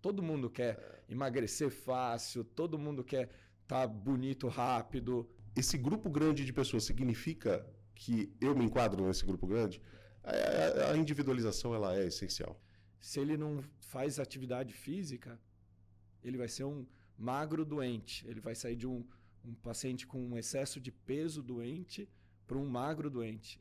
Todo mundo quer emagrecer fácil, todo mundo quer estar bonito rápido. Esse grupo grande de pessoas significa que eu me enquadro nesse grupo grande? A individualização ela é essencial. Se ele não faz atividade física, ele vai ser um magro doente. Ele vai sair de um paciente com um excesso de peso doente para um magro doente.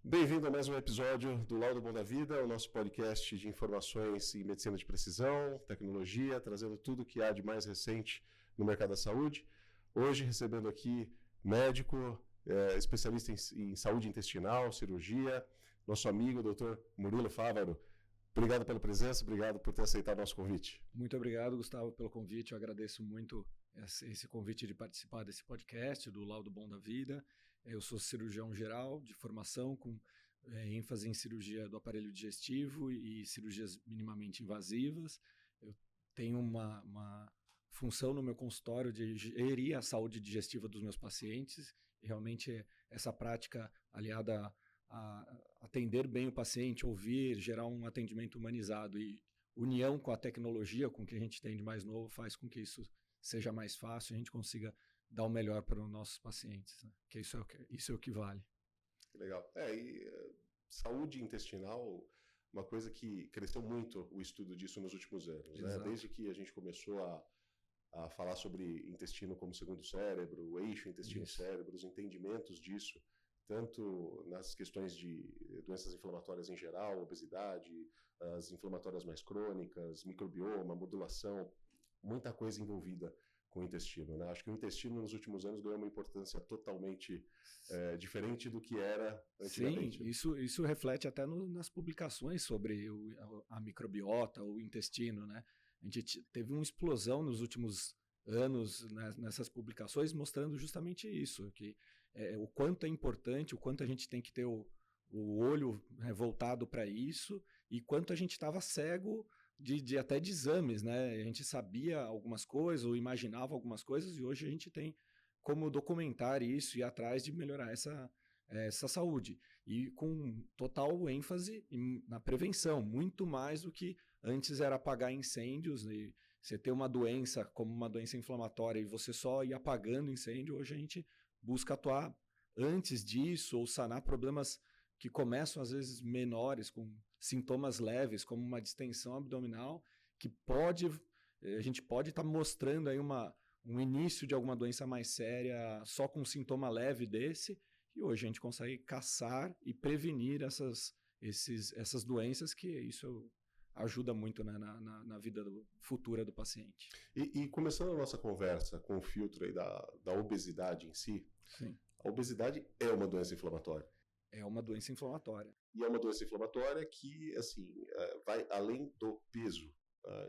Bem-vindo a mais um episódio do Laudo Bom da Vida, o nosso podcast de informações em medicina de precisão, tecnologia, trazendo tudo o que há de mais recente no mercado da saúde. Hoje recebendo aqui médico, especialista em saúde intestinal, cirurgia, nosso amigo, Dr. Murilo Fávaro. Obrigado pela presença, obrigado por ter aceitado o nosso convite. Muito obrigado, Gustavo, pelo convite. Eu agradeço muito esse convite de participar desse podcast do Laudo Bom da Vida. Eu sou cirurgião geral de formação, com ênfase em cirurgia do aparelho digestivo e cirurgias minimamente invasivas. Eu tenho uma função no meu consultório de gerir a saúde digestiva dos meus pacientes. E realmente essa prática aliada a atender bem o paciente, ouvir, gerar um atendimento humanizado e união com a tecnologia, com o que a gente tem de mais novo, faz com que isso seja mais fácil e a gente consiga dar o melhor para os nossos pacientes, né? Que isso é o que vale. Legal. Saúde intestinal, uma coisa que cresceu muito o estudo disso nos últimos anos, né? Desde que a gente começou a falar sobre intestino como segundo cérebro, o eixo intestino-cérebro, os entendimentos disso, tanto nas questões de doenças inflamatórias em geral, obesidade, as inflamatórias mais crônicas, microbioma, modulação, muita coisa envolvida com o intestino, né? Acho que o intestino nos últimos anos ganhou uma importância totalmente diferente do que era antigamente. Sim, isso reflete até nas publicações sobre a microbiota, o intestino, né? A gente teve uma explosão nos últimos anos, né, nessas publicações mostrando justamente isso, que o quanto é importante, o quanto a gente tem que ter o olho voltado para isso e quanto a gente estava cego até de exames, né? A gente sabia algumas coisas ou imaginava algumas coisas e hoje a gente tem como documentar isso e ir atrás de melhorar essa saúde. E com total ênfase na prevenção, muito mais do que antes era apagar incêndios. E você ter uma doença como uma doença inflamatória e você só ir apagando incêndio, hoje a gente busca atuar antes disso ou sanar problemas que começam às vezes menores, com sintomas leves, como uma distensão abdominal, que a gente pode estar mostrando aí um início de alguma doença mais séria só com um sintoma leve desse, e hoje a gente consegue caçar e prevenir essas doenças, que isso ajuda muito, né, na vida futura do paciente. E começando a nossa conversa com o filtro aí da obesidade em si, Sim. A obesidade é uma doença inflamatória. É uma doença inflamatória. E é uma doença inflamatória que, assim, vai além do peso.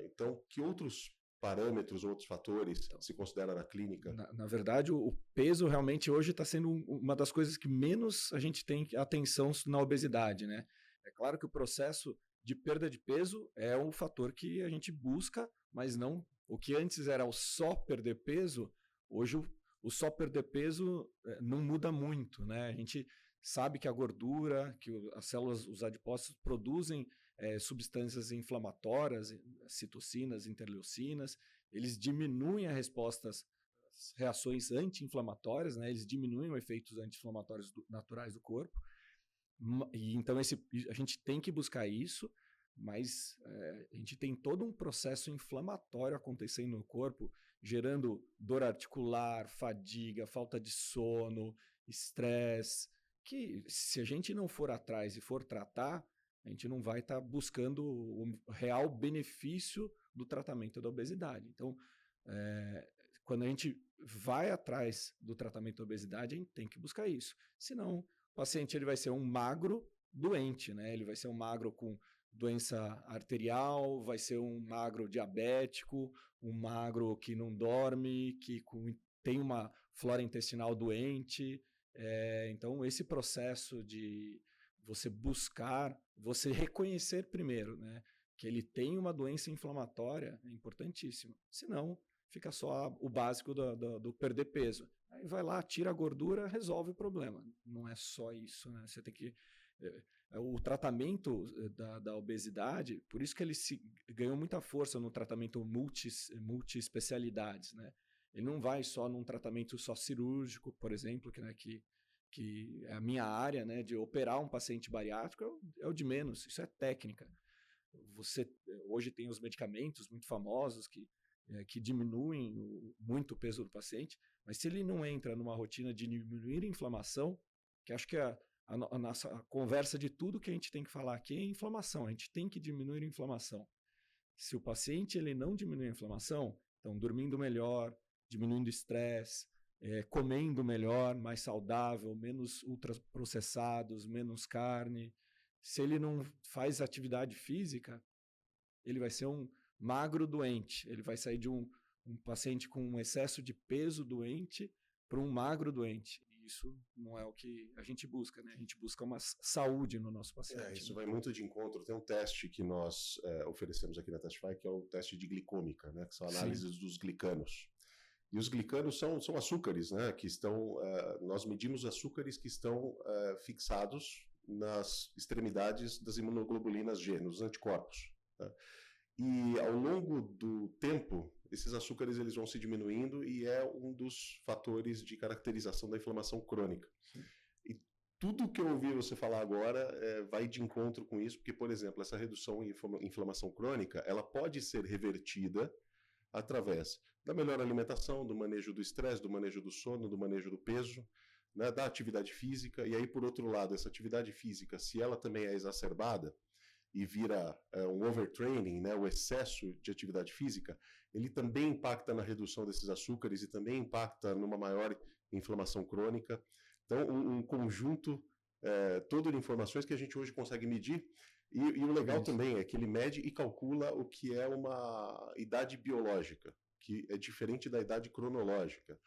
Então, que outros parâmetros, outros fatores se consideram na clínica? Na verdade, o peso realmente hoje está sendo uma das coisas que menos a gente tem atenção na obesidade, né? É claro que o processo de perda de peso é um fator que a gente busca, mas não o que antes era o só perder peso, hoje o só perder peso não muda muito, né? A gente sabe que a gordura, que as células, os adipócitos produzem substâncias inflamatórias, citocinas, interleucinas, eles diminuem as reações anti-inflamatórias, né? Eles diminuem os efeitos anti-inflamatórios naturais do corpo. E então a gente tem que buscar isso, mas a gente tem todo um processo inflamatório acontecendo no corpo, gerando dor articular, fadiga, falta de sono, estresse, que se a gente não for atrás e for tratar, a gente não vai estar buscando o real benefício do tratamento da obesidade. Então, quando a gente vai atrás do tratamento da obesidade, a gente tem que buscar isso. Senão, o paciente ele vai ser um magro doente, né? Ele vai ser um magro com doença arterial, vai ser um magro diabético, um magro que não dorme, que tem uma flora intestinal doente. Então, esse processo de você reconhecer primeiro, né, que ele tem uma doença inflamatória é importantíssimo. Senão, fica só o básico do perder peso. Aí vai lá, tira a gordura, resolve o problema. Não é só isso, né? Você tem que... O tratamento da obesidade, por isso que ele ganhou muita força no tratamento multi-especialidades, né? Ele não vai só num tratamento só cirúrgico, por exemplo, que é a minha área, né, de operar um paciente bariátrico é o de menos, isso é técnica. Você hoje tem os medicamentos muito famosos que diminuem muito o peso do paciente, mas se ele não entra numa rotina de diminuir a inflamação, que acho que a nossa conversa de tudo que a gente tem que falar aqui é inflamação, a gente tem que diminuir a inflamação. Se o paciente ele não diminui a inflamação, então dormindo melhor, diminuindo o estresse, comendo melhor, mais saudável, menos ultraprocessados, menos carne. Se ele não faz atividade física, ele vai ser um magro doente. Ele vai sair de um paciente com um excesso de peso doente para um magro doente. E isso não é o que a gente busca, né? A gente busca uma saúde no nosso paciente. Isso vai muito de encontro. Tem um teste que nós oferecemos aqui na Testify, que é o teste de glicômica, né? Que são análises dos glicanos. E os glicanos são açúcares, né? Que estão, nós medimos açúcares que estão fixados nas extremidades das imunoglobulinas G, nos anticorpos. Né? E ao longo do tempo, esses açúcares eles vão se diminuindo e é um dos fatores de caracterização da inflamação crônica. Sim. E tudo que eu ouvi você falar agora vai de encontro com isso, porque, por exemplo, essa redução em inflamação crônica, ela pode ser revertida através da melhor alimentação, do manejo do estresse, do manejo do sono, do manejo do peso, né, da atividade física. E aí, por outro lado, essa atividade física, se ela também é exacerbada e vira um overtraining, né, o excesso de atividade física, ele também impacta na redução desses açúcares e também impacta numa maior inflamação crônica. Então, um conjunto todo de informações que a gente hoje consegue medir. E o legal também é que ele mede e calcula o que é uma idade biológica, que é diferente da idade cronológica.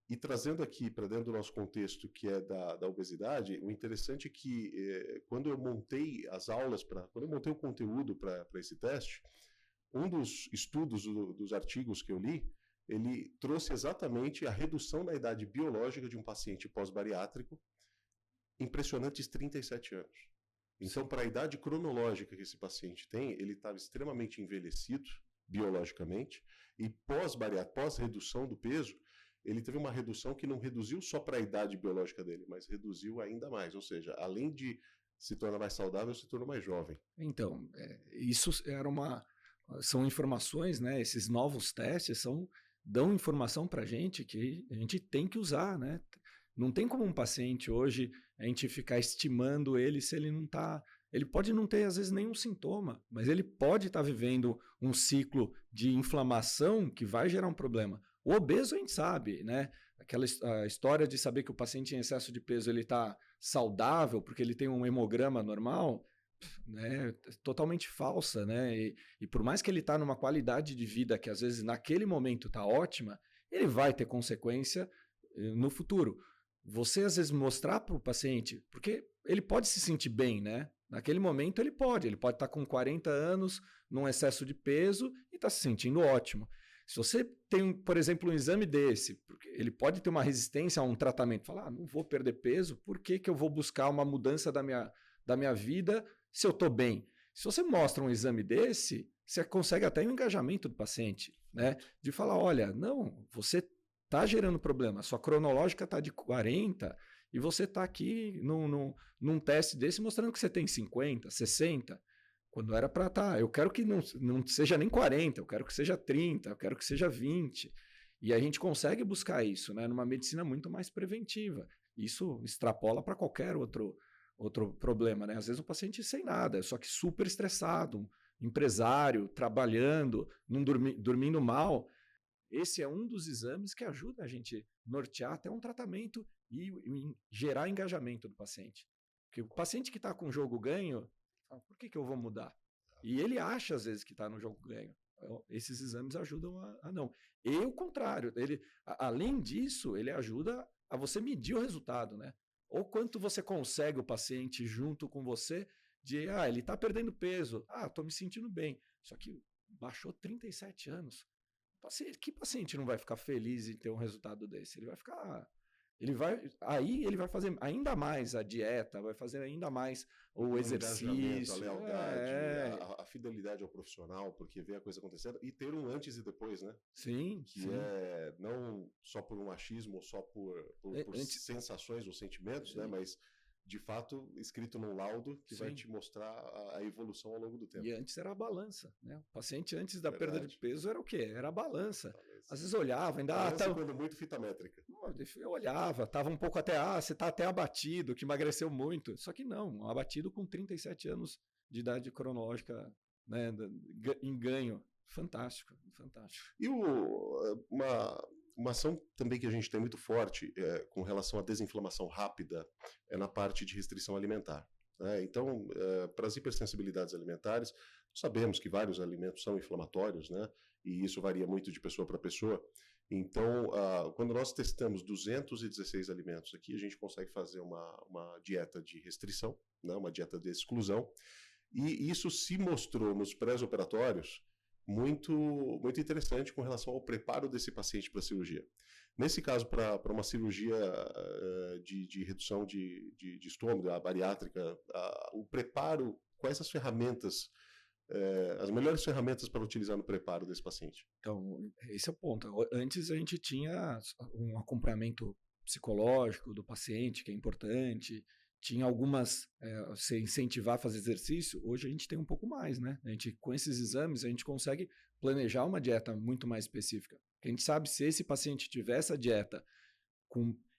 E trazendo aqui para dentro do nosso contexto, que é da obesidade, o interessante é que quando eu montei as aulas, quando eu montei o conteúdo para esse teste, um dos estudos dos artigos que eu li, ele trouxe exatamente a redução da idade biológica de um paciente pós-bariátrico, impressionantes 37 anos. Então, para a idade cronológica que esse paciente tem, ele estava extremamente envelhecido, biologicamente, e pós-redução do peso, ele teve uma redução que não reduziu só para a idade biológica dele, mas reduziu ainda mais. Ou seja, além de se tornar mais saudável, se tornou mais jovem. Então, isso são informações, né? Esses novos testes dão informação para a gente que a gente tem que usar, né? Não tem como um paciente hoje a gente ficar estimando ele se ele não está... Ele pode não ter, às vezes, nenhum sintoma, mas ele pode estar vivendo um ciclo de inflamação que vai gerar um problema. O obeso a gente sabe, né? Aquela história de saber que o paciente em excesso de peso ele está saudável porque ele tem um hemograma normal, né? Totalmente falsa, né? E por mais que ele está numa qualidade de vida que às vezes naquele momento está ótima, ele vai ter consequência no futuro. Você às vezes mostrar para o paciente, porque ele pode se sentir bem, né? Naquele momento ele pode estar com 40 anos, num excesso de peso e está se sentindo ótimo. Se você tem, por exemplo, um exame desse, porque ele pode ter uma resistência a um tratamento, falar, não vou perder peso, por que eu vou buscar uma mudança da minha vida se eu estou bem? Se você mostra um exame desse, você consegue até um engajamento do paciente, né? De falar, olha, não, você está gerando problema, sua cronológica está de 40 e você está aqui num teste desse mostrando que você tem 50, 60, quando era para estar. Eu quero que não seja nem 40, eu quero que seja 30, eu quero que seja 20. E a gente consegue buscar isso, né, numa medicina muito mais preventiva. Isso extrapola para qualquer outro problema, né? Às vezes um paciente sem nada, só que super estressado, um empresário, trabalhando, não dormindo mal. Esse é um dos exames que ajuda a gente nortear até um tratamento e gerar engajamento do paciente. Porque o paciente que está com o jogo ganho, fala, por que eu vou mudar? E ele acha, às vezes, que está no jogo ganho. Esses exames ajudam a não. E o contrário, além disso, ele ajuda a você medir o resultado, né? Ou quanto você consegue o paciente junto com você de, ele está perdendo peso, estou me sentindo bem. Só que baixou 37 anos. Que paciente não vai ficar feliz em ter um resultado desse? Ele vai fazer ainda mais a dieta, vai fazer ainda mais o exercício. A lealdade, a fidelidade ao profissional, porque vê a coisa acontecendo, e ter um antes e depois, né? Sim. Que é não só por um achismo, ou só por sensações ou sentimentos, né? Mas de fato, escrito num laudo que vai te mostrar a evolução ao longo do tempo. E antes era a balança, né? O paciente antes da perda de peso era o quê? Era a balança. Às vezes olhava, ainda... quando muito fita métrica. Eu olhava, estava um pouco até... você está até abatido, que emagreceu muito. Só que não, abatido com 37 anos de idade cronológica, né, em ganho. Fantástico, fantástico. E uma ação também que a gente tem muito forte com relação à desinflamação rápida é na parte de restrição alimentar. Né? Então, para as hipersensibilidades alimentares, sabemos que vários alimentos são inflamatórios, né? E isso varia muito de pessoa para pessoa. Então, quando nós testamos 216 alimentos aqui, a gente consegue fazer uma dieta de restrição, né? Uma dieta de exclusão, e isso se mostrou nos pré-operatórios muito, muito interessante com relação ao preparo desse paciente para a cirurgia. Nesse caso, para uma cirurgia de redução de estômago, a bariátrica, o preparo, quais as ferramentas, as melhores ferramentas para utilizar no preparo desse paciente? Então, esse é o ponto. Antes a gente tinha um acompanhamento psicológico do paciente, que é importante, tinha algumas, você incentivar a fazer exercício, hoje a gente tem um pouco mais, né? Com esses exames, a gente consegue planejar uma dieta muito mais específica. Porque a gente sabe se esse paciente tiver essa dieta,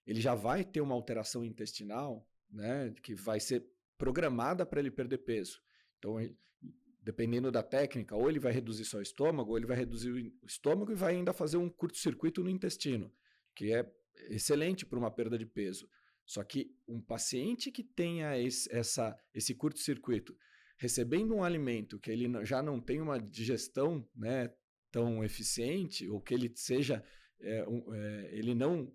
ele já vai ter uma alteração intestinal, né? Que vai ser programada para ele perder peso. Então, dependendo da técnica, ou ele vai reduzir só o estômago, ou ele vai reduzir o estômago e vai ainda fazer um curto-circuito no intestino, que é excelente para uma perda de peso. Só que um paciente que tenha esse curto-circuito, recebendo um alimento que ele já não tem uma digestão, né, tão eficiente, ou que ele seja, ele não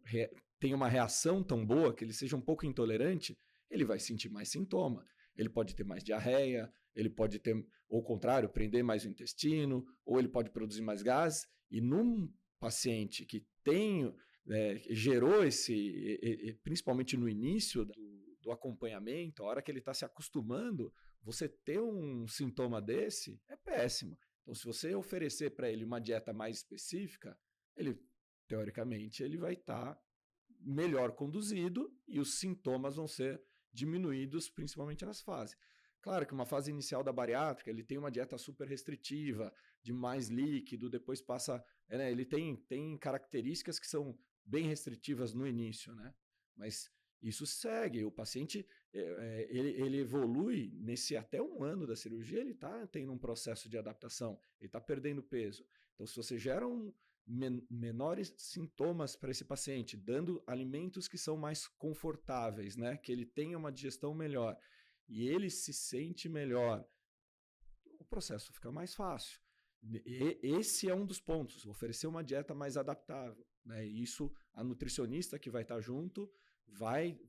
tenha uma reação tão boa, que ele seja um pouco intolerante, ele vai sentir mais sintoma. Ele pode ter mais diarreia, ele pode ter, ou ao contrário, prender mais o intestino, ou ele pode produzir mais gases. E num paciente que gerou principalmente no início do acompanhamento, a hora que ele está se acostumando, você ter um sintoma desse é péssimo. Então, se você oferecer para ele uma dieta mais específica, teoricamente, ele vai estar melhor conduzido e os sintomas vão ser diminuídos, principalmente nas fases. Claro que uma fase inicial da bariátrica, ele tem uma dieta super restritiva, de mais líquido, depois passa... ele tem características que são bem restritivas no início, né? Mas isso segue. O paciente, ele evolui até 1 ano da cirurgia, ele está tendo um processo de adaptação, ele está perdendo peso. Então, se você gera menores sintomas para esse paciente, dando alimentos que são mais confortáveis, né? Que ele tenha uma digestão melhor, e ele se sente melhor, o processo fica mais fácil. Esse é um dos pontos, oferecer uma dieta mais adaptável, né? E isso a nutricionista que vai estar junto vai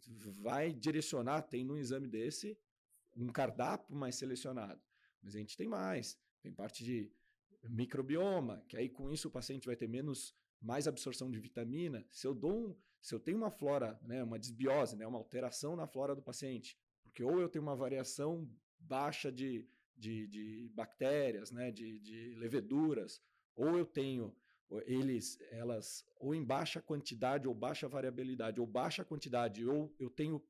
direcionar, tem num exame desse um cardápio mais selecionado. Mas a gente tem mais, tem parte de microbioma, que aí com isso o paciente vai ter mais absorção de vitamina. Se eu tenho uma flora, né, uma desbiose, né, uma alteração na flora do paciente, porque ou eu tenho uma variação baixa de bactérias, né, de leveduras, ou eu tenho elas ou em baixa quantidade ou baixa variabilidade, ou baixa quantidade, ou eu tenho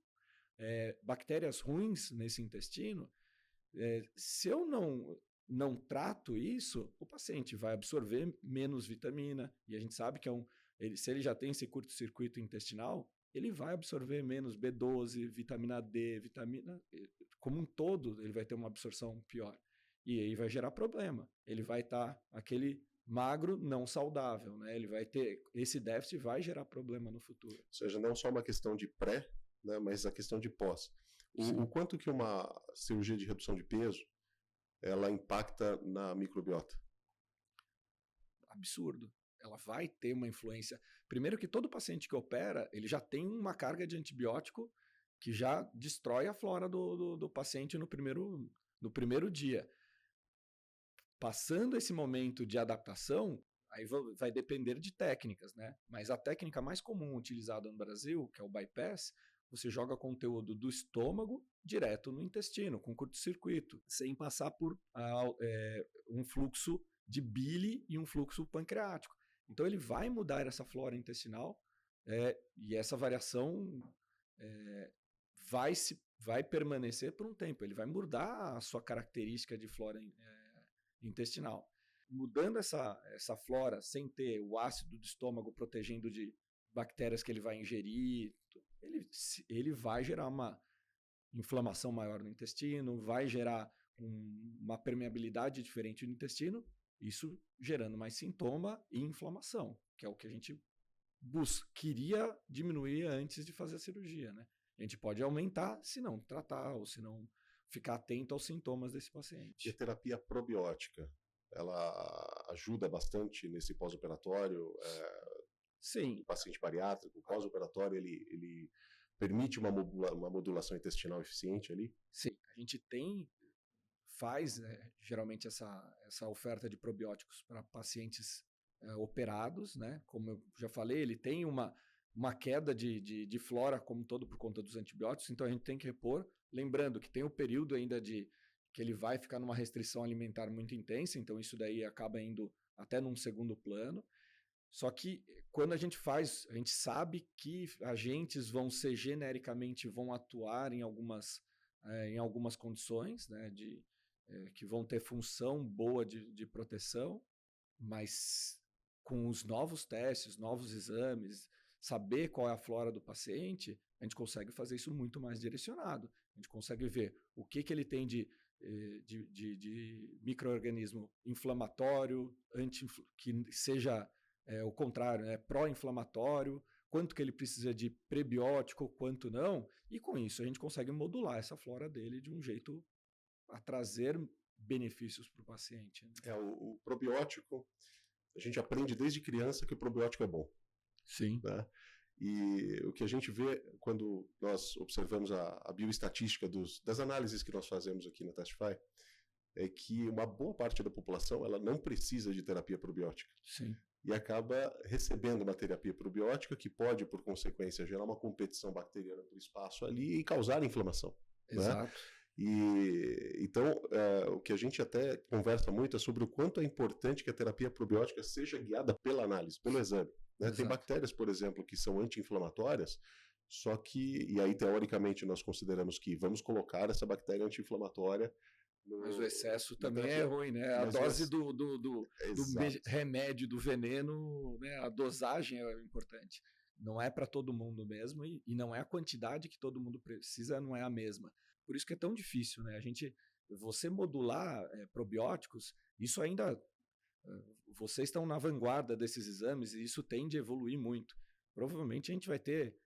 bactérias ruins nesse intestino, se eu não trato isso, o paciente vai absorver menos vitamina, e a gente sabe que se ele já tem esse curto-circuito intestinal, ele vai absorver menos B12, vitamina D, como um todo, ele vai ter uma absorção pior. E aí vai gerar problema. Ele vai estar aquele magro não saudável, né? Ele vai ter esse déficit, vai gerar problema no futuro. Ou seja, não só uma questão de pré, né, mas a questão de pós. O quanto que uma cirurgia de redução de peso ela impacta na microbiota? Absurdo. Ela vai ter uma influência. Primeiro que todo paciente que opera, ele já tem uma carga de antibiótico que já destrói a flora do paciente no primeiro dia. Passando esse momento de adaptação, aí vai depender de técnicas, né? Mas a técnica mais comum utilizada no Brasil, que é o bypass, você joga conteúdo do estômago direto no intestino, com curto-circuito, sem passar por um fluxo de bile e um fluxo pancreático. Então ele vai mudar essa flora intestinal e essa variação vai permanecer por um tempo. Ele vai mudar a sua característica de flora intestinal. Mudando essa flora sem ter o ácido do estômago protegendo de bactérias que ele vai ingerir, ele vai gerar uma inflamação maior no intestino, vai gerar uma permeabilidade diferente no intestino, isso gerando mais sintoma e inflamação, que é o que a gente queria diminuir antes de fazer a cirurgia, né? A gente pode aumentar se não tratar ou se não ficar atento aos sintomas desse paciente. E a terapia probiótica, ela ajuda bastante nesse pós-operatório? Sim. O paciente bariátrico, pós-operatório, ele permite uma modulação intestinal eficiente ali? Sim, a gente faz geralmente essa oferta de probióticos para pacientes operados, né? Como eu já falei, ele tem uma queda de flora como todo por conta dos antibióticos, então a gente tem que repor. Lembrando que tem o período ainda que ele vai ficar numa restrição alimentar muito intensa, então isso daí acaba indo até num segundo plano. Só que quando a gente faz, a gente sabe que agentes genericamente vão atuar em algumas condições, né, que vão ter função boa de proteção, mas com os novos testes, novos exames, saber qual é a flora do paciente, a gente consegue fazer isso muito mais direcionado. A gente consegue ver o que ele tem de micro-organismo inflamatório, que seja o contrário, né, pró-inflamatório, quanto que ele precisa de prebiótico, quanto não, e com isso a gente consegue modular essa flora dele de um jeito a trazer benefícios para o paciente. Né? O probiótico, a gente aprende desde criança que o probiótico é bom. Sim. Né? E o que a gente vê quando nós observamos a bioestatística das análises que nós fazemos aqui na Testify é que uma boa parte da população ela não precisa de terapia probiótica. Sim. E acaba recebendo uma terapia probiótica que pode, por consequência, gerar uma competição bacteriana para o espaço ali e causar inflamação. Exato. Né? Então, o que a gente até conversa muito é sobre o quanto é importante que a terapia probiótica seja guiada pela análise, pelo exame. Né? Tem bactérias, por exemplo, que são anti-inflamatórias, só que, e aí teoricamente nós consideramos que vamos colocar essa bactéria anti-inflamatória. Mas o excesso também é ruim, né? A dose do remédio, do veneno, né? A dosagem é importante. Não é para todo mundo mesmo e não é a quantidade que todo mundo precisa, não é a mesma. Por isso que é tão difícil, né? Você modular probióticos, isso ainda... Vocês estão na vanguarda desses exames e isso tende a evoluir muito. Provavelmente a gente vai ter,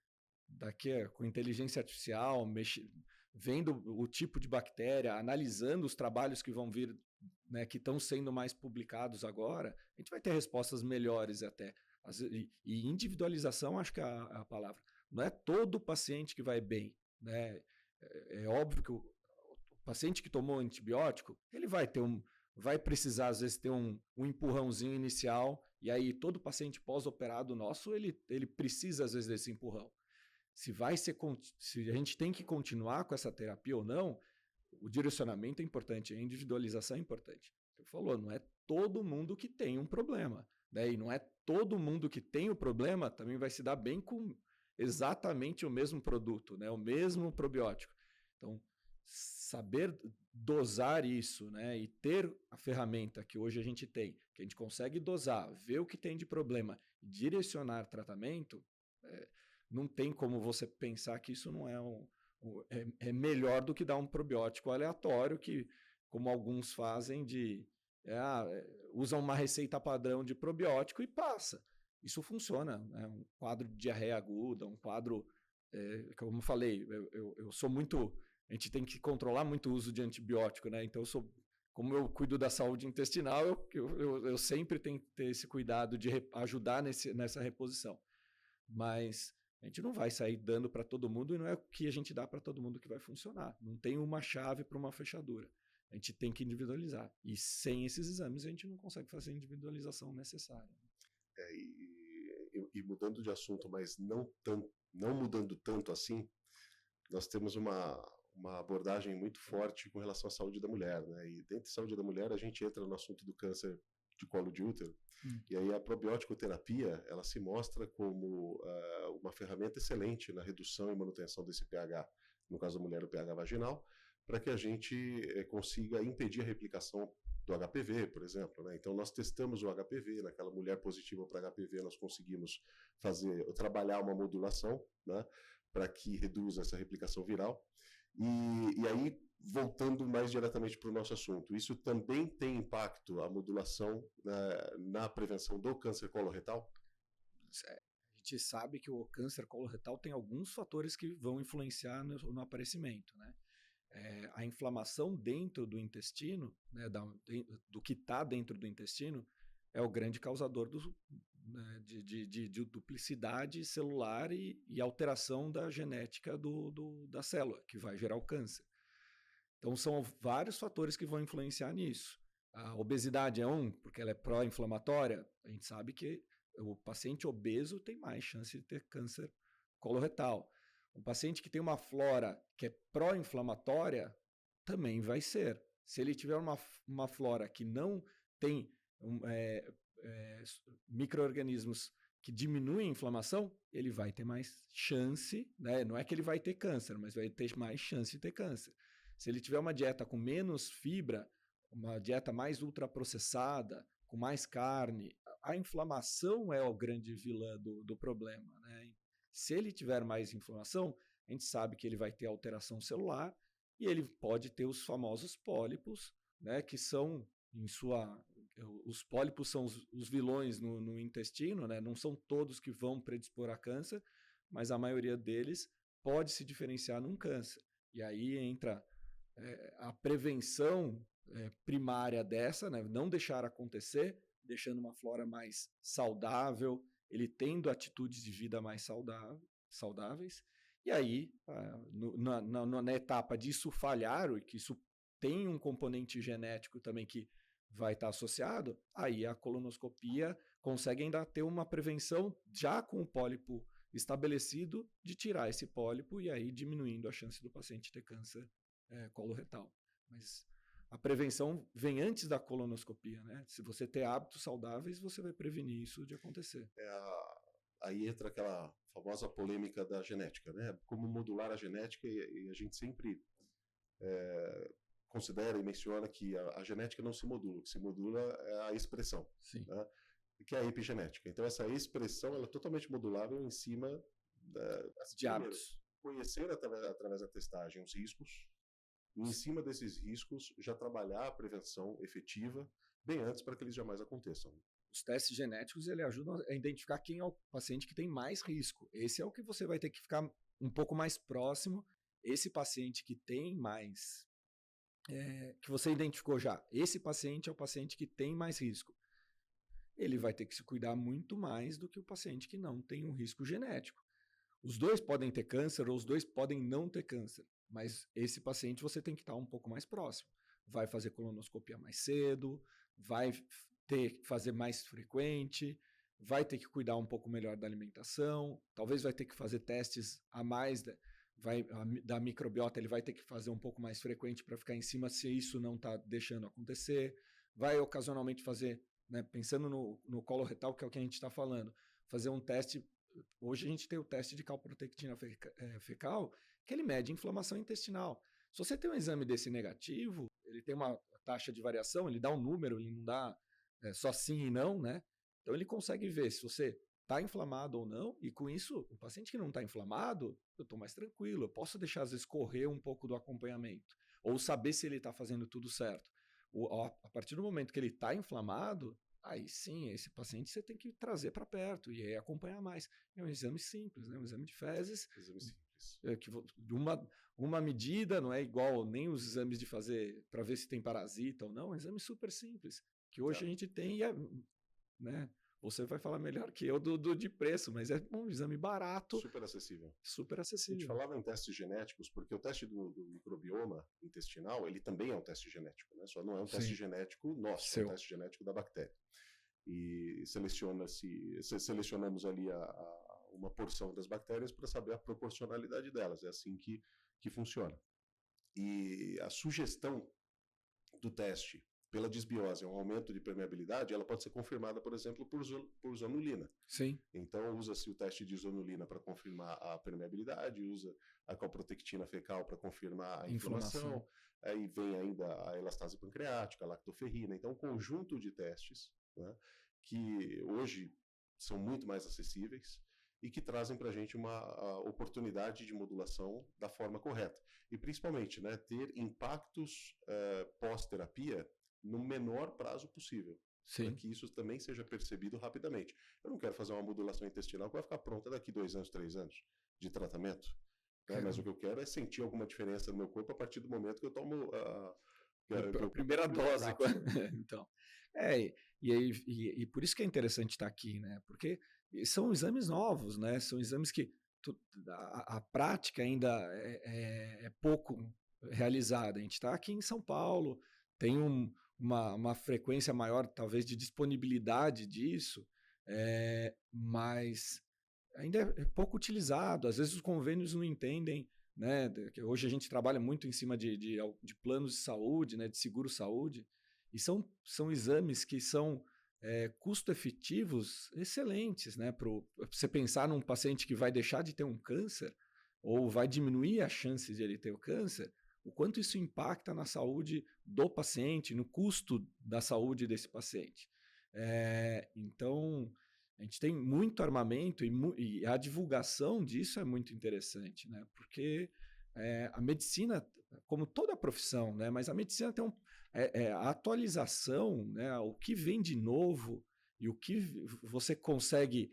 com inteligência artificial, vendo o tipo de bactéria, analisando os trabalhos que vão vir, né, que estão sendo mais publicados agora, a gente vai ter respostas melhores até. E individualização, acho que é a palavra. Não é todo paciente que vai bem. Né? É óbvio que o paciente que tomou antibiótico, ele vai precisar, às vezes, ter um empurrãozinho inicial, e aí todo paciente pós-operado nosso, ele precisa, às vezes, desse empurrão. Se a gente tem que continuar com essa terapia ou não, o direcionamento é importante, a individualização é importante. Você falou, não é todo mundo que tem um problema. Né? E não é todo mundo que tem o problema também vai se dar bem com exatamente o mesmo produto, né? O mesmo probiótico. Então, saber dosar isso, né? E ter a ferramenta que hoje a gente tem, que a gente consegue dosar, ver o que tem de problema e direcionar tratamento, não tem como você pensar que isso não é melhor do que dar um probiótico aleatório, que, como alguns fazem, usam uma receita padrão de probiótico e passa. Isso funciona. Né? Um quadro de diarreia aguda, um quadro... como eu falei, eu sou muito... A gente tem que controlar muito o uso de antibiótico, né? Então, como eu cuido da saúde intestinal, eu sempre tenho que ter esse cuidado de ajudar nessa reposição. Mas a gente não vai sair dando para todo mundo e não é o que a gente dá para todo mundo que vai funcionar. Não tem uma chave para uma fechadura. A gente tem que individualizar. E sem esses exames, a gente não consegue fazer a individualização necessária. E mudando de assunto, mas não mudando tanto assim, nós temos uma abordagem muito forte com relação à saúde da mulher, né? E dentro da saúde da mulher, a gente entra no assunto do câncer de colo de útero, e aí a probiótico-terapia, ela se mostra como uma ferramenta excelente na redução e manutenção desse pH, no caso da mulher, o pH vaginal, para que a gente consiga impedir a replicação do HPV, por exemplo, né? Então nós testamos o HPV, naquela mulher positiva para HPV, nós conseguimos trabalhar uma modulação, né, para que reduza essa replicação viral. E aí, voltando mais diretamente para o nosso assunto, isso também tem impacto, a modulação na prevenção do câncer coloretal? A gente sabe que o câncer coloretal tem alguns fatores que vão influenciar no aparecimento, né? A inflamação dentro do intestino, né, do que está dentro do intestino, é o grande causador de duplicidade celular e alteração da genética da célula, que vai gerar o câncer. Então, são vários fatores que vão influenciar nisso. A obesidade é porque ela é pró-inflamatória. A gente sabe que o paciente obeso tem mais chance de ter câncer coloretal. Um paciente que tem uma flora que é pró-inflamatória também vai ser. Se ele tiver uma flora que não tem micro-organismos que diminuem a inflamação, ele vai ter mais chance, né? Não é que ele vai ter câncer, mas vai ter mais chance de ter câncer. Se ele tiver uma dieta com menos fibra, uma dieta mais ultraprocessada, com mais carne, a inflamação é o grande vilã do problema, né? Se ele tiver mais inflamação, a gente sabe que ele vai ter alteração celular e ele pode ter os famosos pólipos, né, que são, os pólipos são os vilões no intestino, né, não são todos que vão predispor a câncer, mas a maioria deles pode se diferenciar num câncer. E aí entra a prevenção primária dessa, né, não deixar acontecer, deixando uma flora mais saudável, ele tendo atitudes de vida mais saudáveis, e aí, na etapa disso falhar, e que isso tem um componente genético também que vai estar associado, aí a colonoscopia consegue ainda ter uma prevenção já com o pólipo estabelecido de tirar esse pólipo e aí diminuindo a chance do paciente ter câncer coloretal. Mas a prevenção vem antes da colonoscopia, né? Se você ter hábitos saudáveis, você vai prevenir isso de acontecer. Aí entra aquela famosa polêmica da genética, né? Como modular a genética, e a gente sempre considera e menciona que a genética não se modula, o que se modula é a expressão, né? Que é a epigenética. Então essa expressão ela é totalmente modulável em cima de hábitos. Conhecer através da testagem os riscos, e em cima desses riscos já trabalhar a prevenção efetiva bem antes para que eles jamais aconteçam. Os testes genéticos ele ajudam a identificar quem é o paciente que tem mais risco. Esse é o que você vai ter que ficar um pouco mais próximo. Esse paciente que tem mais, que você identificou já, esse paciente é o paciente que tem mais risco. Ele vai ter que se cuidar muito mais do que o paciente que não tem um risco genético. Os dois podem ter câncer ou os dois podem não ter câncer, mas esse paciente você tem que estar um pouco mais próximo. Vai fazer colonoscopia mais cedo, vai ter que fazer mais frequente, vai ter que cuidar um pouco melhor da alimentação, talvez vai ter que fazer testes a mais da microbiota, ele vai ter que fazer um pouco mais frequente para ficar em cima se isso não está deixando acontecer, vai ocasionalmente fazer, né, pensando no coloretal, que é o que a gente está falando, fazer um teste. Hoje a gente tem o teste de calprotectina fecal, que ele mede inflamação intestinal. Se você tem um exame desse negativo, ele tem uma taxa de variação, ele dá um número, ele não dá só sim e não, né? Então ele consegue ver se você está inflamado ou não, e com isso, o paciente que não está inflamado, eu estou mais tranquilo, eu posso deixar às vezes correr um pouco do acompanhamento, ou saber se ele está fazendo tudo certo. A partir do momento que ele está inflamado, aí sim, esse paciente você tem que trazer para perto e aí acompanhar mais. É um exame simples, né? Um exame de fezes. Exame simples. Uma medida, não é igual nem os exames de fazer para ver se tem parasita ou não, é um exame super simples, que hoje a gente tem, né? você vai falar melhor que eu de preço, mas é um exame barato. Super acessível. Super acessível. A gente falava em testes genéticos, porque o teste do microbioma intestinal, ele também é um teste genético, né? Só não é um teste genético nosso, é um teste genético da bactéria. E selecionamos ali uma porção das bactérias para saber a proporcionalidade delas. É assim que funciona. E a sugestão do teste pela disbiose, um aumento de permeabilidade, ela pode ser confirmada, por exemplo, por zonulina. Sim. Então, usa-se o teste de zonulina para confirmar a permeabilidade, usa a calprotectina fecal para confirmar a inflamação. Aí vem ainda a elastase pancreática, a lactoferrina. Então, um conjunto de testes, né, que hoje são muito mais acessíveis e que trazem para a gente uma oportunidade de modulação da forma correta. E, principalmente, né, ter impactos pós-terapia no menor prazo possível, para que isso também seja percebido rapidamente. Eu não quero fazer uma modulação intestinal que vai ficar pronta daqui 2 anos, 3 anos de tratamento, né? Mas o que eu quero é sentir alguma diferença no meu corpo a partir do momento que eu tomo a primeira dose. Então, e por isso que é interessante estar aqui, né? Porque são exames novos, né? São exames que a prática ainda é pouco realizada. A gente está aqui em São Paulo, tem uma frequência maior, talvez, de disponibilidade disso, mas ainda é pouco utilizado. Às vezes os convênios não entendem, né? Hoje a gente trabalha muito em cima de planos de saúde, né? De seguro-saúde, e são exames que são custo-efetivos excelentes, né? Para você pensar num paciente que vai deixar de ter um câncer ou vai diminuir a chance de ele ter o câncer, o quanto isso impacta na saúde do paciente, no custo da saúde desse paciente. Então, a gente tem muito armamento e a divulgação disso é muito interessante, né? Porque a medicina, como toda profissão, né? Mas a medicina tem a atualização, né? O que vem de novo e o que você consegue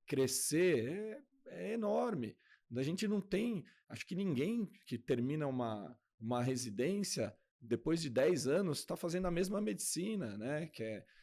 crescer é enorme. A gente não tem, acho que ninguém que termina uma residência depois de 10 anos está fazendo a mesma medicina, né?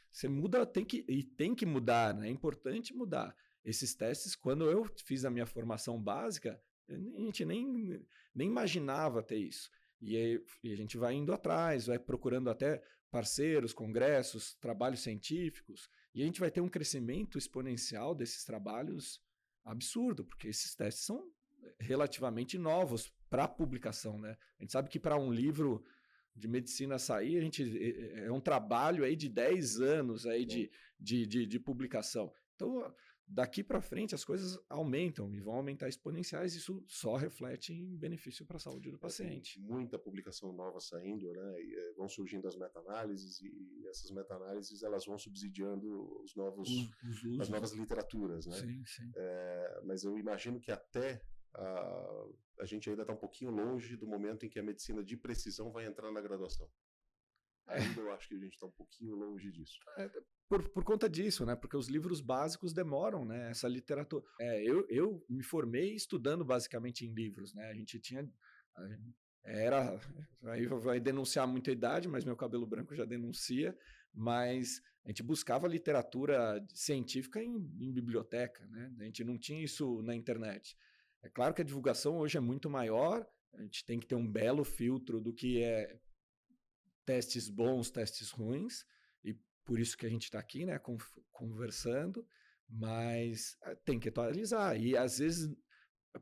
Você muda, tem que mudar, né? É importante mudar. Esses testes, quando eu fiz a minha formação básica, a gente nem imaginava ter isso. E a gente vai indo atrás, vai procurando até parceiros, congressos, trabalhos científicos, e a gente vai ter um crescimento exponencial desses trabalhos absurdo, porque esses testes são relativamente novos para publicação, né? A gente sabe que para um livro de medicina sair, é um trabalho aí de 10 anos aí de publicação. Então, daqui para frente, as coisas aumentam e vão aumentar exponenciais. Isso só reflete em benefício para a saúde do paciente. Muita publicação nova saindo, né? E, vão surgindo as meta-análises e essas meta-análises elas vão subsidiando as novas literaturas, né? Sim, sim. Mas eu imagino que até a gente ainda está um pouquinho longe do momento em que a medicina de precisão vai entrar na graduação. Ainda eu acho que a gente está um pouquinho longe disso. Por conta disso, né? Porque os livros básicos demoram, né? Essa literatura. Eu me formei estudando basicamente em livros, né? A gente tinha. Aí vai denunciar muita idade, mas meu cabelo branco já denuncia. Mas a gente buscava literatura científica em biblioteca, né? A gente não tinha isso na internet. É claro que a divulgação hoje é muito maior, a gente tem que ter um belo filtro do que é testes bons, testes ruins, e por isso que a gente está aqui, né, conversando, mas tem que atualizar. E às vezes,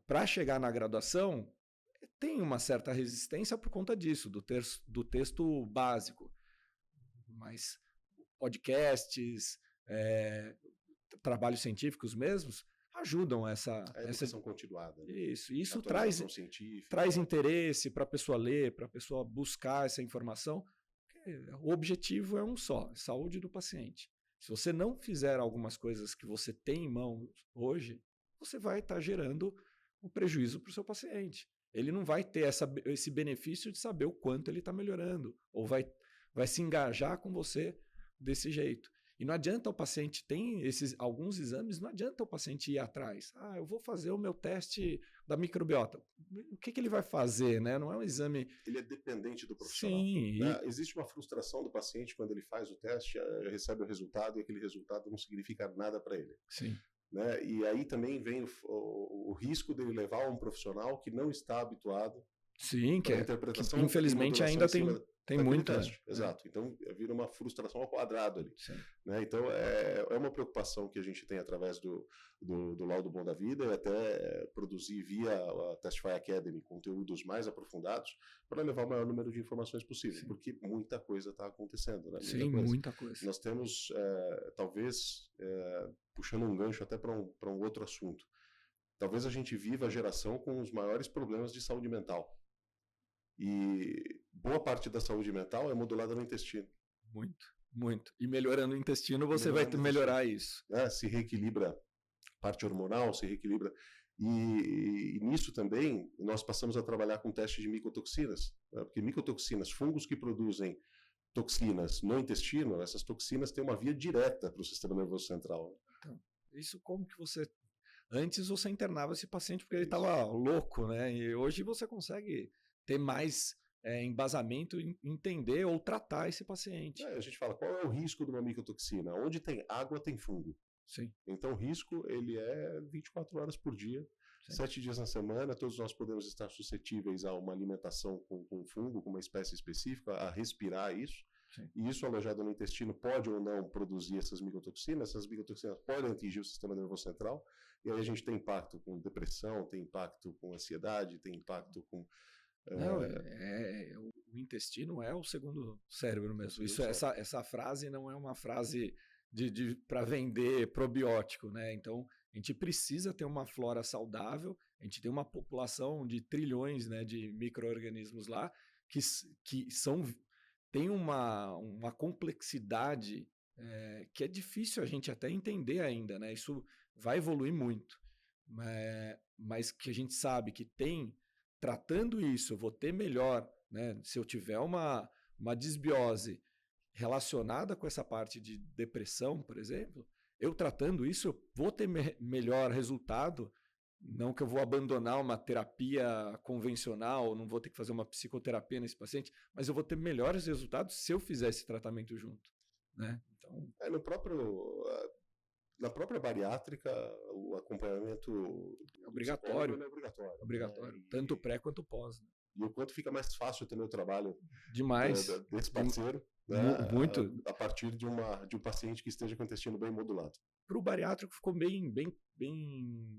para chegar na graduação, tem uma certa resistência por conta disso, do texto básico. Mas podcasts, trabalhos científicos mesmos, ajudam essa educação continuada. Né? Isso traz interesse para a pessoa ler, para a pessoa buscar essa informação. O objetivo é um só, saúde do paciente. Se você não fizer algumas coisas que você tem em mãos hoje, você vai estar gerando um prejuízo para o seu paciente. Ele não vai ter esse benefício de saber o quanto ele está melhorando, ou vai se engajar com você desse jeito. E não adianta o paciente, tem alguns exames, não adianta o paciente ir atrás. Eu vou fazer o meu teste da microbiota. O que ele vai fazer, né? Não é um exame... Ele é dependente do profissional. Sim. Né? Existe uma frustração do paciente quando ele faz o teste, recebe o resultado e aquele resultado não significa nada para ele. Sim. Né? E aí também vem o risco dele levar um profissional que não está habituado. Sim, que infelizmente ainda tem muita. Exato. Então vira uma frustração ao quadrado ali. Né? Então é uma preocupação que a gente tem através do Laudo Bom da Vida e até produzir via a Testify Academy conteúdos mais aprofundados para levar o maior número de informações possível, Sim. porque muita coisa está acontecendo. Né? Muita coisa. Nós temos, talvez, puxando um gancho até para um outro assunto, talvez a gente viva a geração com os maiores problemas de saúde mental. E boa parte da saúde mental é modulada no intestino. Muito. E melhorando o intestino, você vai melhorar isso. Se reequilibra parte hormonal, se reequilibra. E nisso também nós passamos a trabalhar com testes de micotoxinas. Né? Porque micotoxinas, fungos que produzem toxinas no intestino, essas toxinas têm uma via direta para o sistema nervoso central. Então, isso como que você... Antes você internava esse paciente porque ele estava louco, né? E hoje você consegue ter mais embasamento em entender ou tratar esse paciente. A gente fala, qual é o risco de uma micotoxina? Onde tem água, tem fungo. Sim. Então o risco ele é 24 horas por dia, 7 dias na semana, todos nós podemos estar suscetíveis a uma alimentação com fungo, com uma espécie específica, a respirar isso. Sim. E isso alojado no intestino pode ou não produzir essas micotoxinas podem atingir o sistema nervoso central, e aí a gente tem impacto com depressão, tem impacto com ansiedade, tem impacto com... o intestino é o segundo cérebro mesmo. Essa frase não é uma frase para vender probiótico, né? Então, a gente precisa ter uma flora saudável, a gente tem uma população de trilhões, né, de micro-organismos lá que tem uma complexidade que é difícil a gente até entender ainda, né? Isso vai evoluir muito, mas que a gente sabe que tratando isso, eu vou ter melhor, né? Se eu tiver uma disbiose relacionada com essa parte de depressão, por exemplo, eu tratando isso, eu vou ter melhor resultado. Não que eu vou abandonar uma terapia convencional, não vou ter que fazer uma psicoterapia nesse paciente, mas eu vou ter melhores resultados se eu fizer esse tratamento junto. Né? Então... Na própria bariátrica, o acompanhamento obrigatório. É obrigatório. Obrigatório. Né? Tanto pré quanto pós. Né? E o quanto fica mais fácil ter meu trabalho demais desse parceiro, muito a partir de um paciente que esteja com o intestino bem modulado. Para o bariátrico ficou bem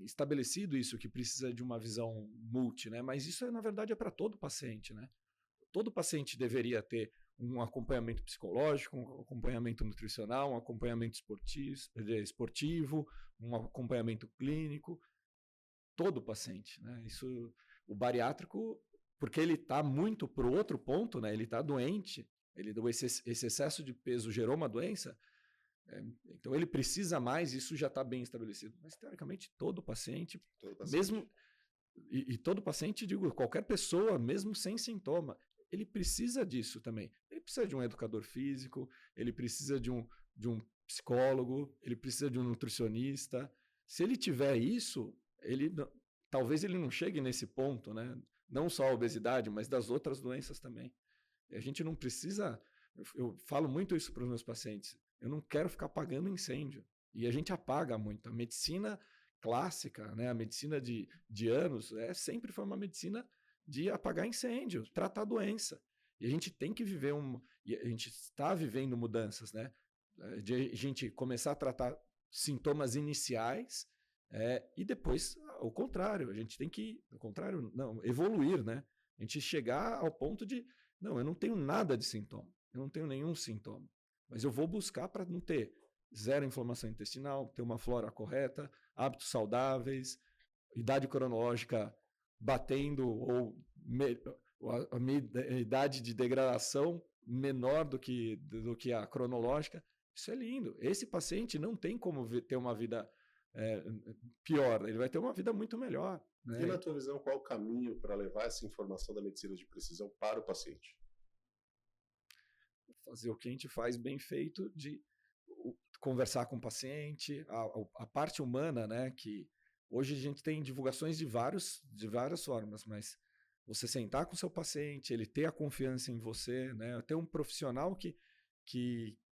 estabelecido isso, que precisa de uma visão multi, né? Mas isso, na verdade, é para todo paciente, né? Todo paciente deveria ter um acompanhamento psicológico, um acompanhamento nutricional, um acompanhamento esportivo, um acompanhamento clínico. Todo paciente, né? Isso, o bariátrico, porque ele está muito para o outro ponto, né? Ele está doente, esse excesso de peso gerou uma doença, então ele precisa mais, isso já está bem estabelecido. Mas, teoricamente, todo paciente. Mesmo... E todo paciente, digo, qualquer pessoa, mesmo sem sintoma, ele precisa disso também. Ele precisa de um educador físico, ele precisa de um psicólogo, ele precisa de um nutricionista. Se ele tiver isso, talvez ele não chegue nesse ponto, né? Não só a obesidade, mas das outras doenças também. E a gente não precisa... Eu falo muito isso para os meus pacientes. Eu não quero ficar apagando incêndio. E a gente apaga muito. A medicina clássica, né? A medicina de anos, sempre foi uma medicina de apagar incêndio, tratar doença. E a gente tem que viver e a gente está vivendo mudanças, né? De a gente começar a tratar sintomas iniciais e depois, ao contrário, a gente tem que, evoluir, né? A gente chegar ao ponto de, não, eu não tenho nada de sintoma, eu não tenho nenhum sintoma, mas eu vou buscar para não ter zero inflamação intestinal, ter uma flora correta, hábitos saudáveis, idade cronológica batendo ou a minha idade de degradação menor do que a cronológica. Isso é lindo. Esse paciente não tem como ter uma vida pior, ele vai ter uma vida muito melhor. Né? E na tua visão, qual o caminho para levar essa informação da medicina de precisão para o paciente? Fazer o que a gente faz bem feito, conversar com o paciente, a parte humana, né? Que hoje a gente tem divulgações de várias formas, mas você sentar com o seu paciente, ele ter a confiança em você, né? Ter um profissional que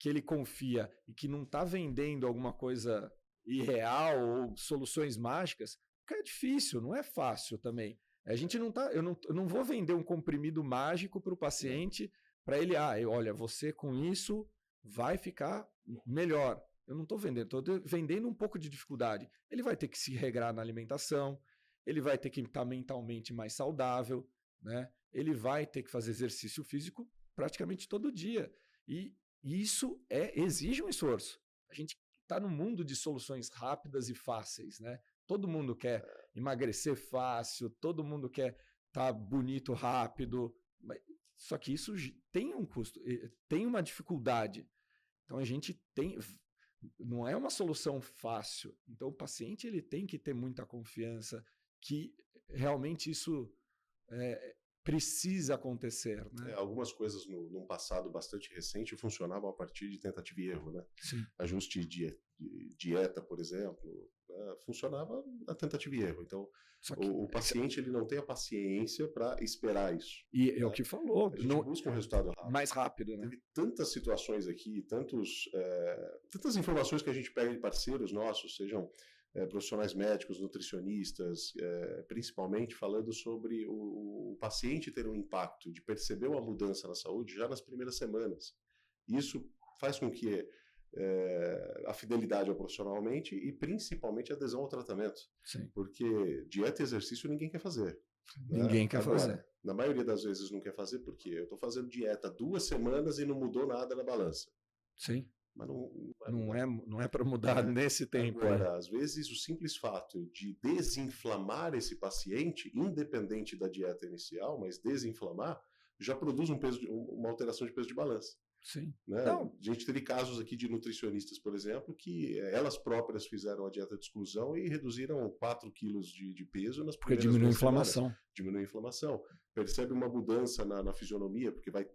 ele confia e que não está vendendo alguma coisa irreal ou soluções mágicas, porque é difícil, não é fácil também. A gente não tá, eu não vou vender um comprimido mágico para o paciente para ele, olha, você com isso vai ficar melhor. Eu não estou vendendo, estou vendendo um pouco de dificuldade. Ele vai ter que se regrar na alimentação, ele vai ter que estar mentalmente mais saudável, né? Ele vai ter que fazer exercício físico praticamente todo dia. E isso exige um esforço. A gente está num mundo de soluções rápidas e fáceis, né? Todo mundo quer emagrecer fácil, todo mundo quer estar bonito rápido, só que isso tem um custo, tem uma dificuldade. Então a gente não é uma solução fácil. Então o paciente ele tem que ter muita confiança que realmente isso precisa acontecer, né? Algumas coisas num passado bastante recente funcionavam a partir de tentativa e erro, né? Sim. Ajuste de dieta, por exemplo, funcionava na tentativa e erro. Então, o paciente ele não tem a paciência para esperar isso. E é o que falou. A gente busca um resultado rápido. Mais rápido, né? Teve tantas situações aqui, tantas informações que a gente pega de parceiros nossos, sejam profissionais médicos, nutricionistas, principalmente falando sobre o paciente ter um impacto, de perceber uma mudança na saúde já nas primeiras semanas. Isso faz com que a fidelidade ao profissional aumente e principalmente a adesão ao tratamento. Sim. Porque dieta e exercício ninguém quer fazer. Ninguém quer fazer. Na maioria das vezes não quer fazer porque eu estou fazendo dieta 2 semanas e não mudou nada na balança. Sim. Mas não é para mudar nesse tempo. Agora, às vezes, o simples fato de desinflamar esse paciente, independente da dieta inicial, mas desinflamar, já produz uma alteração de peso de balança. Sim. Né? A gente teve casos aqui de nutricionistas, por exemplo, que elas próprias fizeram a dieta de exclusão e reduziram 4 quilos de peso nas primeiras porque diminui a inflamação. Semanas. Diminui a inflamação. Percebe uma mudança na fisionomia, porque vai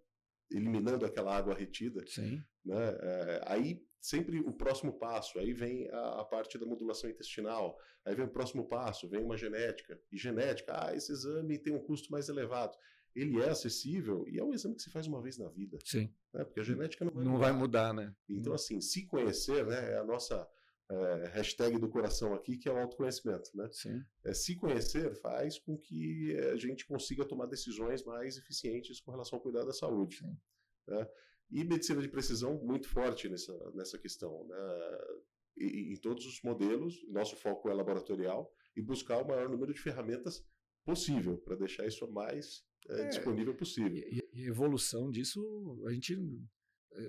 eliminando aquela água retida. Sim. Né? Aí sempre o próximo passo, aí vem a parte da modulação intestinal, aí vem o próximo passo, vem uma genética. E genética, esse exame tem um custo mais elevado. Ele é acessível e é um exame que se faz uma vez na vida. Sim. Né? Porque a genética não vai mudar, né? Então, assim, se conhecer, né, é a nossa hashtag do coração aqui, que é o autoconhecimento. Né? Sim. Se conhecer faz com que a gente consiga tomar decisões mais eficientes com relação ao cuidado da saúde. Sim. Né? E medicina de precisão muito forte nessa questão. Né? Em todos os modelos, nosso foco é laboratorial e buscar o maior número de ferramentas possível para deixar isso mais disponível possível. E a evolução disso, a gente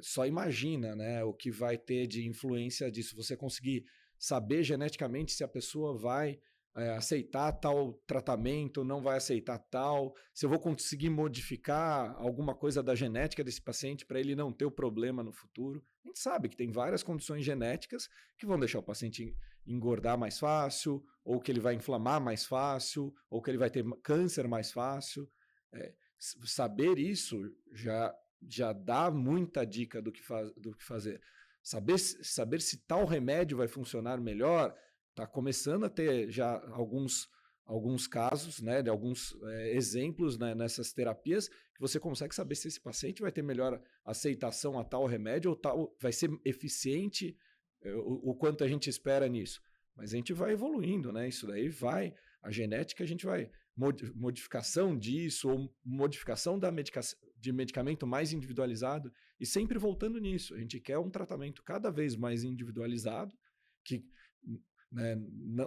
só imagina, né, o que vai ter de influência disso. Você conseguir saber geneticamente se a pessoa vai aceitar tal tratamento, não vai aceitar tal, se eu vou conseguir modificar alguma coisa da genética desse paciente para ele não ter o problema no futuro. A gente sabe que tem várias condições genéticas que vão deixar o paciente engordar mais fácil, ou que ele vai inflamar mais fácil, ou que ele vai ter câncer mais fácil. Saber isso já dá muita dica do que fazer. Saber se tal remédio vai funcionar melhor. Está começando a ter já alguns casos, né, de alguns exemplos, né, nessas terapias, que você consegue saber se esse paciente vai ter melhor aceitação a tal remédio ou tal, vai ser eficiente, o quanto a gente espera nisso. Mas a gente vai evoluindo, né? Isso daí a genética a gente vai, modificação disso, ou modificação de medicamento mais individualizado, e sempre voltando nisso. A gente quer um tratamento cada vez mais individualizado, que né,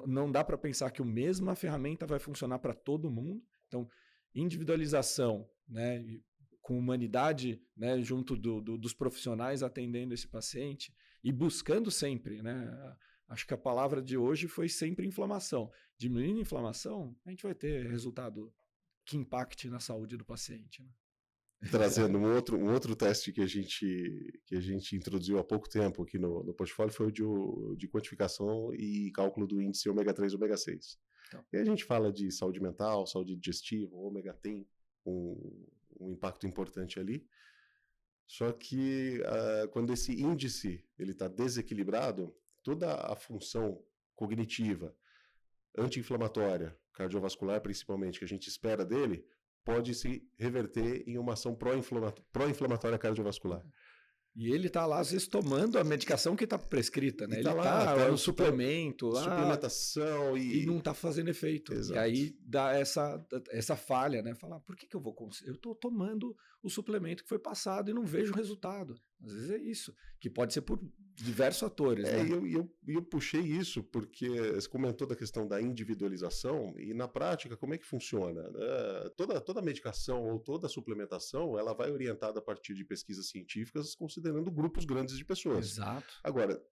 não dá para pensar que a mesma ferramenta vai funcionar para todo mundo. Então, individualização, né, com humanidade, né, junto dos profissionais atendendo esse paciente e buscando sempre. Né, acho que a palavra de hoje foi sempre inflamação. Diminuindo a inflamação, a gente vai ter resultado que impacte na saúde do paciente. Né? Trazendo um outro teste que a gente introduziu há pouco tempo aqui no portfólio foi o de quantificação e cálculo do índice ômega 3 e ômega 6. Então. E a gente fala de saúde mental, saúde digestiva, o ômega tem um impacto importante ali. Só que quando esse índice ele está desequilibrado, toda a função cognitiva, anti-inflamatória, cardiovascular principalmente, que a gente espera dele, pode se reverter em uma ação pró-inflamatória cardiovascular. E ele está lá, às vezes, tomando a medicação que está prescrita, né? E Ele tá no suplemento, suplementação e não está fazendo efeito. Exato. E aí dá essa falha, né? Falar, por que eu vou conseguir? Eu estou tomando o suplemento que foi passado e não vejo resultado. Às vezes é isso, que pode ser por diversos fatores. Né? Eu puxei isso porque você comentou da questão da individualização e na prática como é que funciona? Toda medicação ou toda suplementação ela vai orientada a partir de pesquisas científicas considerando grupos grandes de pessoas. Exato. Agora,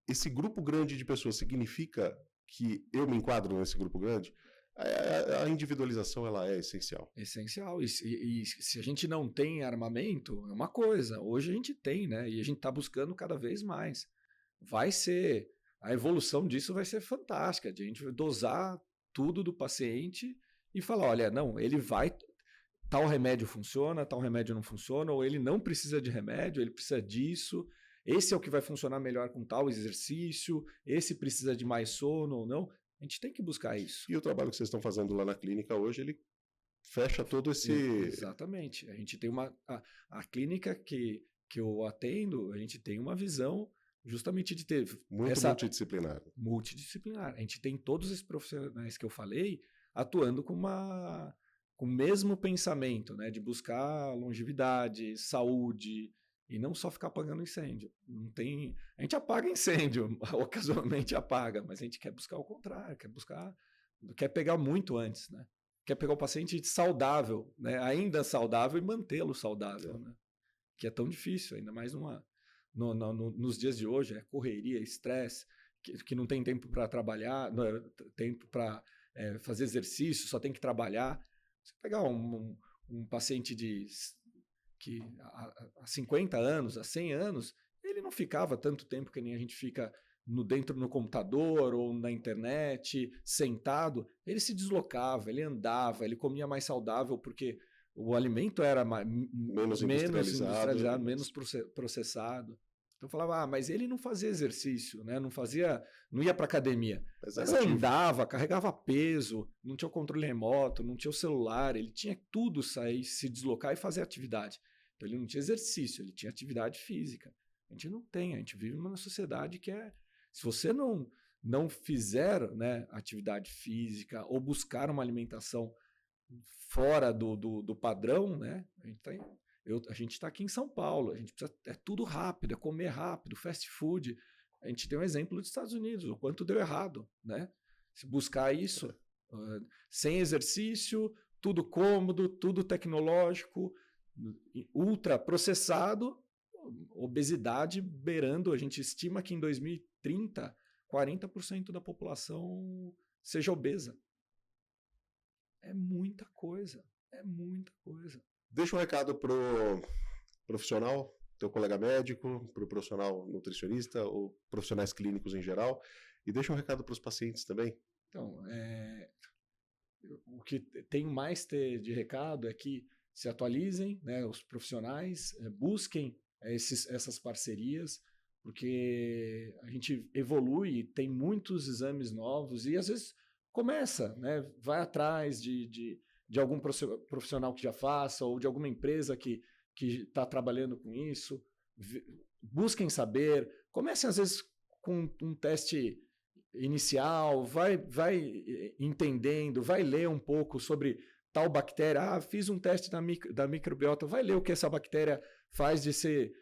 esse grupo grande de pessoas significa que eu me enquadro nesse grupo grande? A individualização ela é essencial. Essencial. E se a gente não tem armamento, é uma coisa. Hoje a gente tem, né? E a gente está buscando cada vez mais. A evolução disso vai ser fantástica. De a gente dosar tudo do paciente e falar, olha, não, tal remédio funciona, tal remédio não funciona, ou ele não precisa de remédio, ele precisa disso. Esse é o que vai funcionar melhor com tal exercício, esse precisa de mais sono ou não. A gente tem que buscar isso. E o trabalho que vocês estão fazendo lá na clínica hoje, ele fecha todo esse... Exatamente. A gente tem a clínica que eu atendo, a gente tem uma visão justamente de ter... multidisciplinar. Multidisciplinar. A gente tem todos esses profissionais que eu falei atuando com o mesmo pensamento, né? De buscar longevidade, saúde... E não só ficar apagando incêndio. A gente apaga incêndio, ocasionalmente apaga, mas a gente quer buscar o contrário, quer pegar muito antes, né? Quer pegar o paciente saudável, né? Ainda saudável e mantê-lo saudável, né? Que é tão difícil, ainda mais nos dias de hoje, é correria, estresse, que não tem tempo para trabalhar, não é tempo para fazer exercício, só tem que trabalhar. Você pegar um paciente que há 50 anos, há 100 anos, ele não ficava tanto tempo que nem a gente fica dentro no computador ou na internet, sentado. Ele se deslocava, ele andava, ele comia mais saudável porque o alimento era menos industrializado, menos processado. Então eu falava, mas ele não fazia exercício, né? Não ia para academia. Mas andava, carregava peso, não tinha o controle remoto, não tinha o celular, ele tinha tudo sair, se deslocar e fazer atividade. Então ele não tinha exercício, ele tinha atividade física. A gente não tem, a gente vive numa sociedade que se você não fizer, né, atividade física ou buscar uma alimentação fora do padrão, né? A gente está aqui em São Paulo, é tudo rápido, é comer rápido, fast food. A gente tem um exemplo dos Estados Unidos, o quanto deu errado, né? Se buscar isso, sem exercício, tudo cômodo, tudo tecnológico, ultra processado, obesidade beirando, a gente estima que em 2030, 40% da população seja obesa. É muita coisa, é muita coisa. Deixa um recado pro profissional, teu colega médico, pro profissional nutricionista ou profissionais clínicos em geral, e deixa um recado para os pacientes também. Então, o que tem mais de recado é que se atualizem, né, os profissionais, busquem essas parcerias, porque a gente evolui, tem muitos exames novos e às vezes começa, né, vai atrás de algum profissional que já faça ou de alguma empresa que está trabalhando com isso, busquem saber, comecem às vezes com um teste inicial, vai entendendo, vai ler um pouco sobre tal bactéria, fiz um teste da microbiota, vai ler o que essa bactéria faz de ser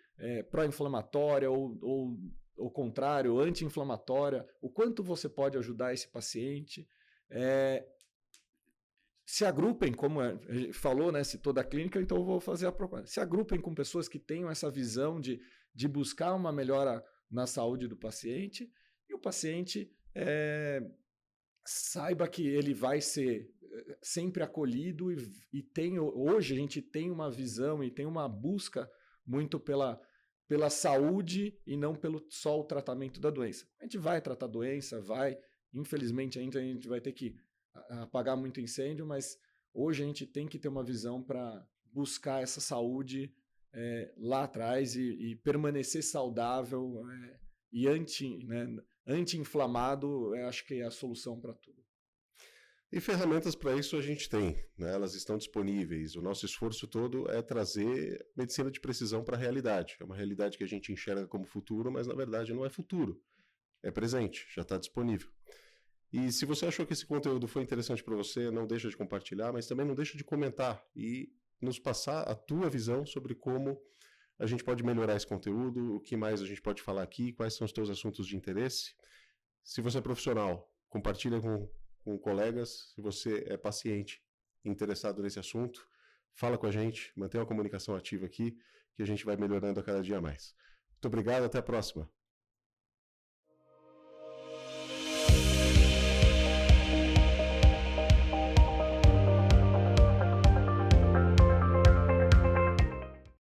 pró-inflamatória ou ao contrário, anti-inflamatória, o quanto você pode ajudar esse paciente. Se agrupem, como falou, né, citou da clínica, então eu vou fazer a propaganda. Se agrupem com pessoas que tenham essa visão de buscar uma melhora na saúde do paciente e o paciente saiba que ele vai ser sempre acolhido e hoje a gente tem uma visão e tem uma busca muito pela saúde e não só o tratamento da doença. A gente vai tratar a doença, infelizmente ainda a gente vai ter que apagar muito incêndio, mas hoje a gente tem que ter uma visão para buscar essa saúde lá atrás e permanecer saudável e anti-inflamado, acho que é a solução para tudo. E ferramentas para isso a gente tem, né? Elas estão disponíveis. O nosso esforço todo é trazer medicina de precisão para a realidade. É uma realidade que a gente enxerga como futuro, mas na verdade não é futuro. É presente, já está disponível. E se você achou que esse conteúdo foi interessante para você, não deixa de compartilhar, mas também não deixa de comentar e nos passar a tua visão sobre como a gente pode melhorar esse conteúdo, o que mais a gente pode falar aqui, quais são os teus assuntos de interesse. Se você é profissional, compartilha com colegas. Se você é paciente, interessado nesse assunto, fala com a gente, mantenha uma comunicação ativa aqui, que a gente vai melhorando a cada dia mais. Muito obrigado, até a próxima.